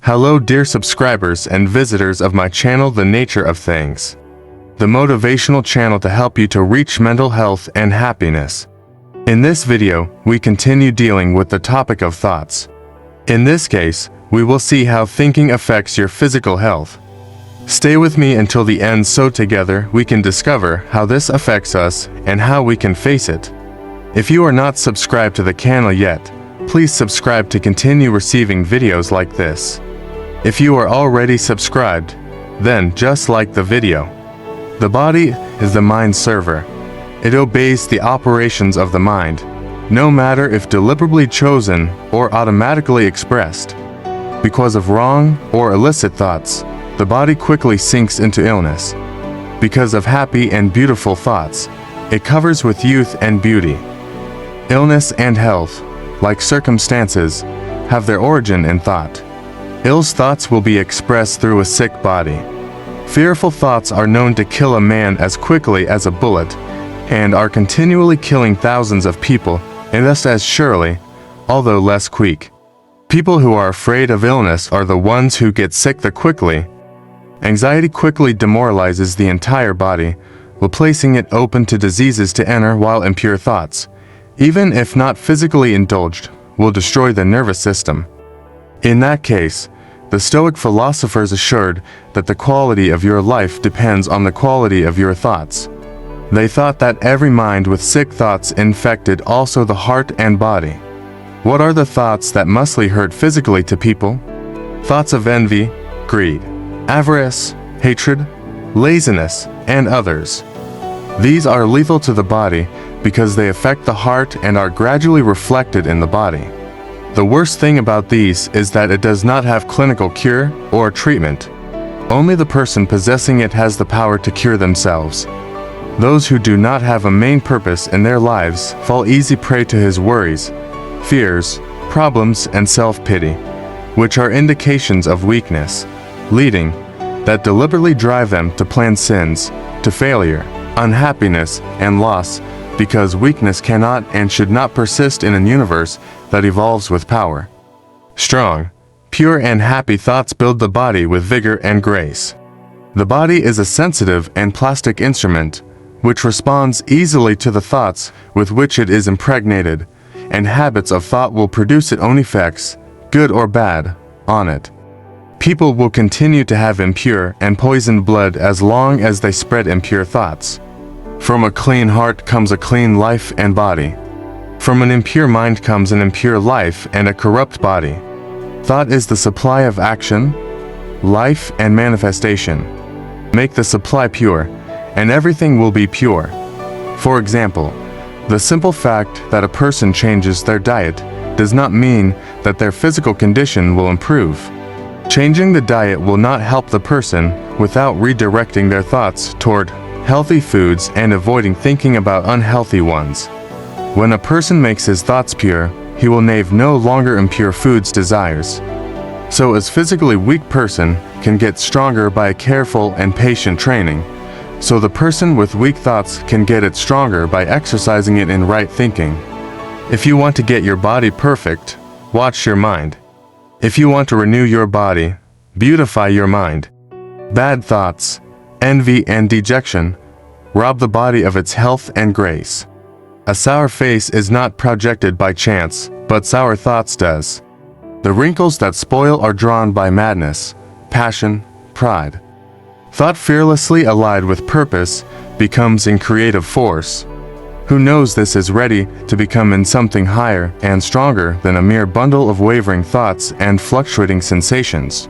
Hello dear subscribers and visitors of my channel The Nature of Things, the motivational channel to help you to reach mental health and happiness. In this video, we continue dealing with the topic of thoughts. In this case, we will see how thinking affects your physical health. Stay with me until the end so together we can discover how this affects us and how we can face it. If you are not subscribed to the channel yet, please subscribe to continue receiving videos like this. If you are already subscribed, then just like the video. The body is the mind's server. It obeys the operations of the mind, no matter if deliberately chosen or automatically expressed. Because of wrong or illicit thoughts, the body quickly sinks into illness. Because of happy and beautiful thoughts, it covers with youth and beauty. Illness and health, like circumstances, have their origin in thought. Ill thoughts will be expressed through a sick body. Fearful thoughts are known to kill a man as quickly as a bullet, and are continually killing thousands of people, and thus as surely, although less quick. People who are afraid of illness are the ones who get sick the quickly. Anxiety quickly demoralizes the entire body, placing it open to diseases to enter, while impure thoughts, even if not physically indulged, will destroy the nervous system. In that case, the Stoic philosophers assured that the quality of your life depends on the quality of your thoughts. They thought that every mind with sick thoughts infected also the heart and body. What are the thoughts that mostly hurt physically to people? Thoughts of envy, greed, avarice, hatred, laziness, and others. These are lethal to the body because they affect the heart and are gradually reflected in the body. The worst thing about these is that it does not have clinical cure or treatment. Only the person possessing it has the power to cure themselves. Those who do not have a main purpose in their lives fall easy prey to his worries, fears, problems, and self-pity, which are indications of weakness, leading that deliberately drive them to plan sins, to failure, unhappiness, and loss, because weakness cannot and should not persist in a universe that evolves with power. Strong, pure and happy thoughts build the body with vigor and grace. The body is a sensitive and plastic instrument, which responds easily to the thoughts with which it is impregnated, and habits of thought will produce its own effects, good or bad, on it. People will continue to have impure and poisoned blood as long as they spread impure thoughts. From a clean heart comes a clean life and body. From an impure mind comes an impure life and a corrupt body. Thought is the supply of action, life, and manifestation. Make the supply pure, and everything will be pure. For example, the simple fact that a person changes their diet does not mean that their physical condition will improve. Changing the diet will not help the person without redirecting their thoughts toward healthy foods and avoiding thinking about unhealthy ones. When a person makes his thoughts pure, he will no longer impure foods desires. So as physically weak person can get stronger by a careful and patient training, so the person with weak thoughts can get it stronger by exercising it in right thinking. If you want to get your body perfect, watch your mind. If you want to renew your body, beautify your mind. Bad thoughts, envy and dejection rob the body of its health and grace. A sour face is not projected by chance, but sour thoughts does. The wrinkles that spoil are drawn by madness, passion, pride. Thought fearlessly allied with purpose becomes in creative force. Who knows this is ready to become in something higher and stronger than a mere bundle of wavering thoughts and fluctuating sensations?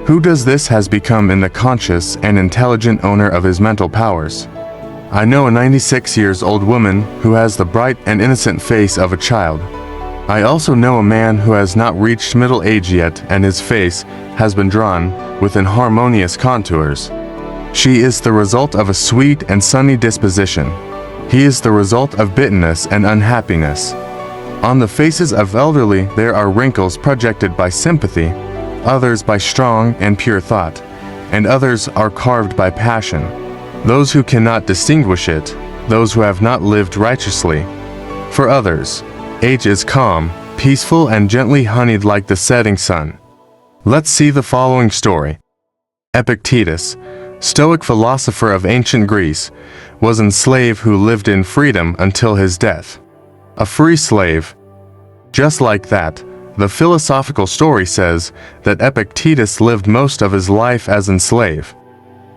Who does this has become in the conscious and intelligent owner of his mental powers? I know a 96-year-old woman who has the bright and innocent face of a child. I also know a man who has not reached middle age yet, and his face has been drawn within harmonious contours. She is the result of a sweet and sunny disposition. He is the result of bitterness and unhappiness. On the faces of elderly there are wrinkles projected by sympathy, others by strong and pure thought, and others are carved by passion. Those who cannot distinguish it, those who have not lived righteously. For others, age is calm, peaceful and gently honeyed like the setting sun. Let's see the following story. Epictetus, Stoic philosopher of ancient Greece, was a slave who lived in freedom until his death. A free slave. Just like that, the philosophical story says that Epictetus lived most of his life as a slave.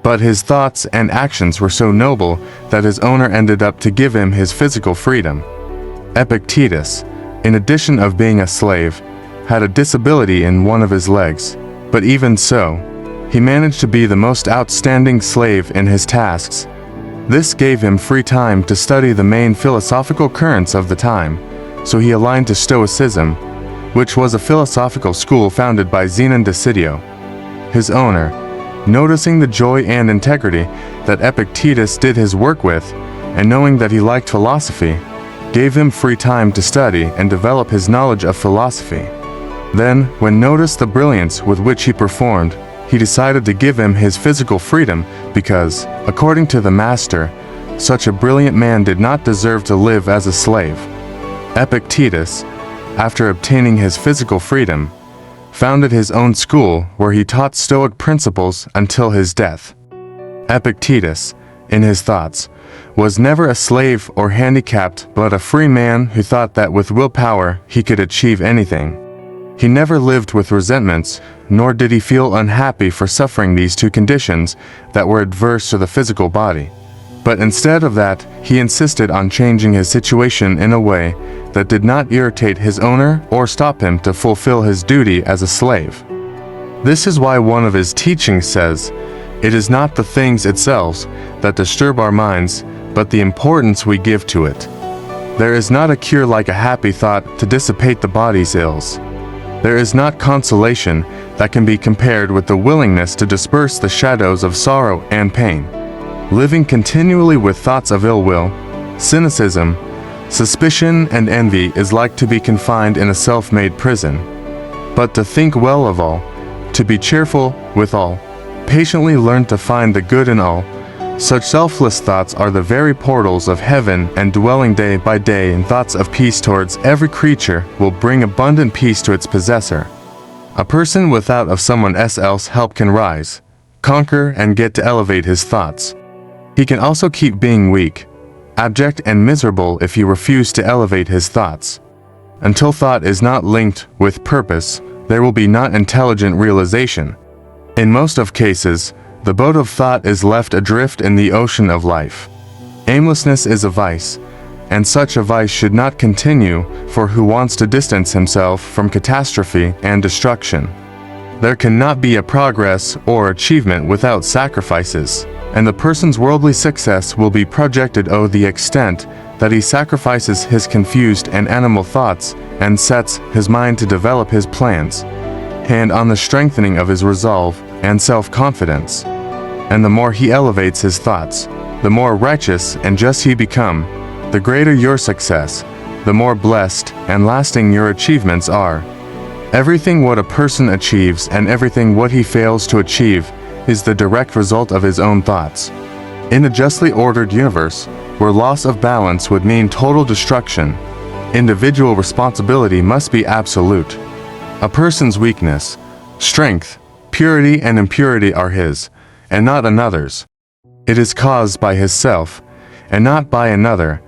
But his thoughts and actions were so noble that his owner ended up to give him his physical freedom. Epictetus, in addition of being a slave, had a disability in one of his legs, but even so, he managed to be the most outstanding slave in his tasks. This gave him free time to study the main philosophical currents of the time, so he aligned to Stoicism, which was a philosophical school founded by Zenon de Sitio. His owner, noticing the joy and integrity that Epictetus did his work with, and knowing that he liked philosophy, gave him free time to study and develop his knowledge of philosophy. Then, when noticed the brilliance with which he performed, he decided to give him his physical freedom because, according to the master, such a brilliant man did not deserve to live as a slave. Epictetus, after obtaining his physical freedom, founded his own school where he taught Stoic principles until his death. Epictetus, in his thoughts, was never a slave or handicapped but a free man who thought that with willpower he could achieve anything. He never lived with resentments, nor did he feel unhappy for suffering these two conditions that were adverse to the physical body. But instead of that, he insisted on changing his situation in a way that did not irritate his owner or stop him to fulfill his duty as a slave. This is why one of his teachings says, "It is not the things itself that disturb our minds, but the importance we give to it." There is not a cure like a happy thought to dissipate the body's ills. There is not consolation that can be compared with the willingness to disperse the shadows of sorrow and pain. Living continually with thoughts of ill will, cynicism, suspicion, and envy is like to be confined in a self-made prison. But to think well of all, to be cheerful with all, patiently learn to find the good in all, such selfless thoughts are the very portals of heaven, and dwelling day by day in thoughts of peace towards every creature will bring abundant peace to its possessor. A person without of someone else help can rise, conquer, and get to elevate his thoughts. He can also keep being weak, abject, and miserable if he refuse to elevate his thoughts. Until thought is not linked with purpose, there will be not intelligent realization. In most of cases, the boat of thought is left adrift in the ocean of life. Aimlessness is a vice, and such a vice should not continue for who wants to distance himself from catastrophe and destruction. There cannot be a progress or achievement without sacrifices, and the person's worldly success will be projected to the extent that he sacrifices his confused and animal thoughts and sets his mind to develop his plans, and on the strengthening of his resolve and self-confidence. And the more he elevates his thoughts, the more righteous and just he become, the greater your success, the more blessed and lasting your achievements are. Everything what a person achieves and everything what he fails to achieve is the direct result of his own thoughts. In a justly ordered universe, where loss of balance would mean total destruction, individual responsibility must be absolute. A person's weakness, strength, purity, and impurity are his, and not another's. It is caused by his self, and not by another,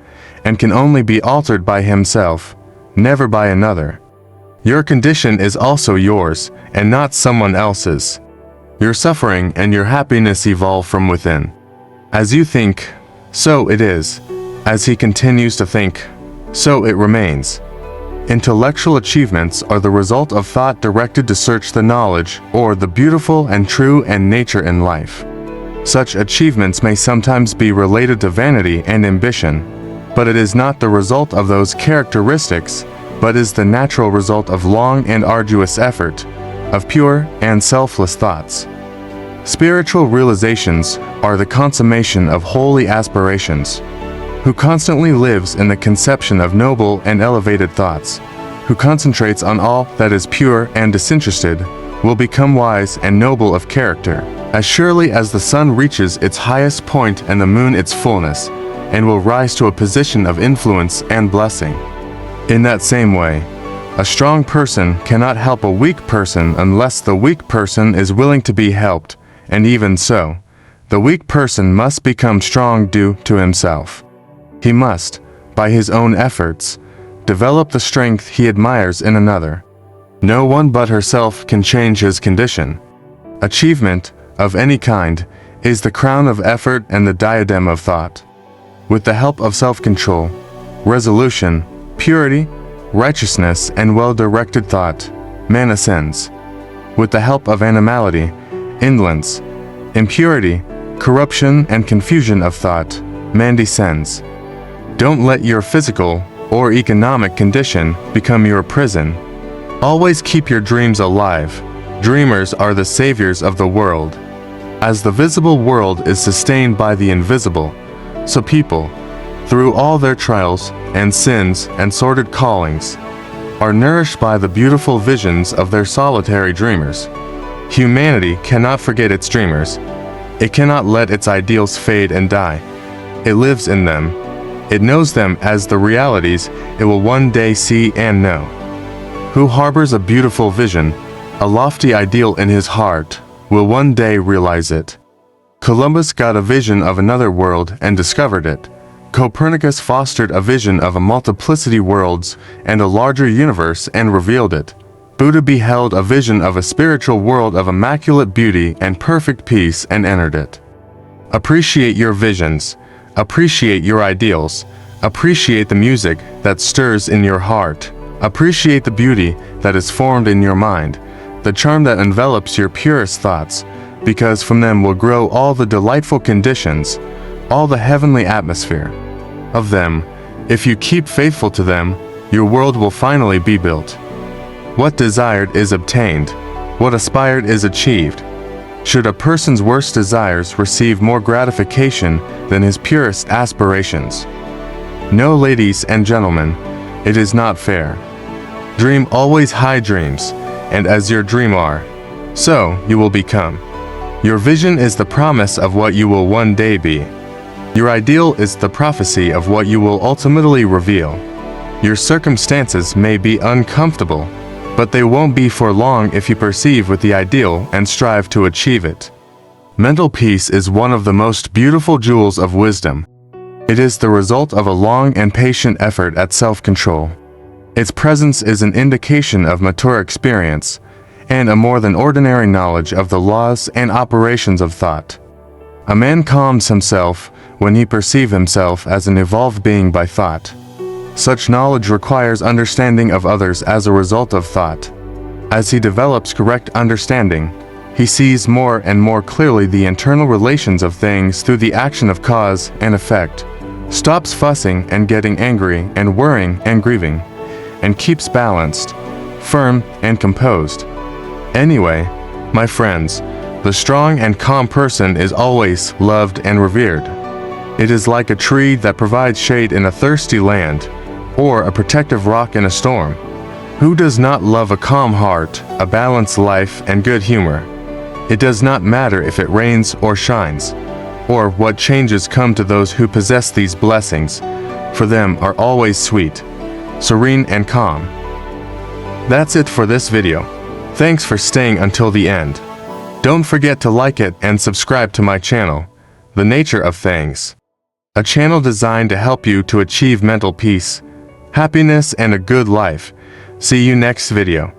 and can only be altered by himself, never by another. Your condition is also yours, and not someone else's. Your suffering and your happiness evolve from within. As you think, so it is. As he continues to think, so it remains. Intellectual achievements are the result of thought directed to search the knowledge or the beautiful and true and nature in life. Such achievements may sometimes be related to vanity and ambition, but it is not the result of those characteristics, but is the natural result of long and arduous effort, of pure and selfless thoughts. Spiritual realizations are the consummation of holy aspirations. Who constantly lives in the conception of noble and elevated thoughts, who concentrates on all that is pure and disinterested, will become wise and noble of character, as surely as the sun reaches its highest point and the moon its fullness, and will rise to a position of influence and blessing. In that same way, A strong person cannot help a weak person unless the weak person is willing to be helped, and even so, the weak person must become strong due to himself. He must, by his own efforts, develop the strength he admires in another. No one but herself can change his condition. Achievement, of any kind, is the crown of effort and the diadem of thought. With the help of self-control, resolution, purity, righteousness, and well-directed thought, man ascends. With the help of animality, indolence, impurity, corruption, and confusion of thought, man descends. Don't let your physical or economic condition become your prison. Always keep your dreams alive. Dreamers are the saviors of the world. As the visible world is sustained by the invisible, so people, through all their trials and sins and sordid callings, are nourished by the beautiful visions of their solitary dreamers. Humanity cannot forget its dreamers. It cannot let its ideals fade and die. It lives in them. It knows them as the realities it will one day see and know. Who harbors a beautiful vision, a lofty ideal in his heart, will one day realize it. Columbus got a vision of another world and discovered it. Copernicus fostered a vision of a multiplicity worlds and a larger universe and revealed it. Buddha beheld a vision of a spiritual world of immaculate beauty and perfect peace and entered it. Appreciate your visions. Appreciate your ideals. Appreciate the music that stirs in your heart. Appreciate the beauty that is formed in your mind, the charm that envelops your purest thoughts, because from them will grow all the delightful conditions, all the heavenly atmosphere. Of them, if you keep faithful to them, your world will finally be built. What desired is obtained. What aspired is achieved. Should a person's worst desires receive more gratification than his purest aspirations? No, ladies and gentlemen, it is not fair. Dream always high dreams, and as your dream are, so you will become. Your vision is the promise of what you will one day be. Your ideal is the prophecy of what you will ultimately reveal. Your circumstances may be uncomfortable, but they won't be for long if you perceive with the ideal and strive to achieve it. Mental peace is one of the most beautiful jewels of wisdom. It is the result of a long and patient effort at self-control. Its presence is an indication of mature experience and a more than ordinary knowledge of the laws and operations of thought. A man calms himself when he perceives himself as an evolved being by thought. Such knowledge requires understanding of others as a result of thought. As he develops correct understanding, he sees more and more clearly the internal relations of things through the action of cause and effect, stops fussing and getting angry and worrying and grieving, and keeps balanced, firm, and composed. Anyway, my friends, the strong and calm person is always loved and revered. It is like a tree that provides shade in a thirsty land, or a protective rock in a storm. Who does not love a calm heart, a balanced life, and good humor? It does not matter if it rains or shines, or what changes come to those who possess these blessings, for them are always sweet, serene, and calm. That's it for this video. Thanks for staying until the end. Don't forget to like it and subscribe to my channel, The Nature of Things, a channel designed to help you to achieve mental peace, happiness, and a good life. See you next video.